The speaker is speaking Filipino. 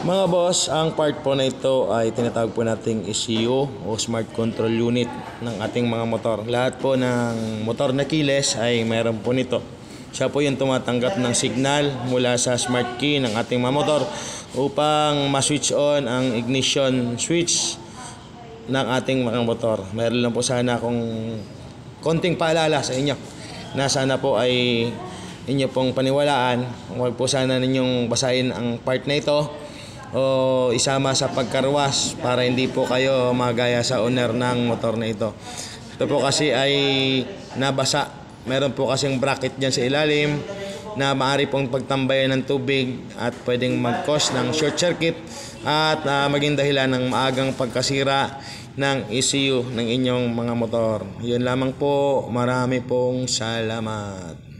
Mga boss, ang part po na ito ay tinatawag po nating ECU o Smart Control Unit ng ating mga motor. Lahat po ng motor na keyless ay mayroon po nito. Siya po yung tumatanggap ng signal mula sa smart key ng ating mga motor upang ma-switch on ang ignition switch ng ating mga motor. Mayroon lang po sana akong konting paalala sa inyo na sana po ay inyo pong paniwalaan. Huwag po sana ninyong basahin ang part na ito o isama sa pagkarwas para hindi po kayo magaya sa owner ng motor na ito. Ito po kasi ay nabasa. Meron po kasing bracket dyan sa ilalim na maaari pong pagtambayan ng tubig at pwedeng mag-cause ng short circuit at maging dahilan ng maagang pagkasira ng ECU ng inyong mga motor. Yun lamang po. Marami pong salamat.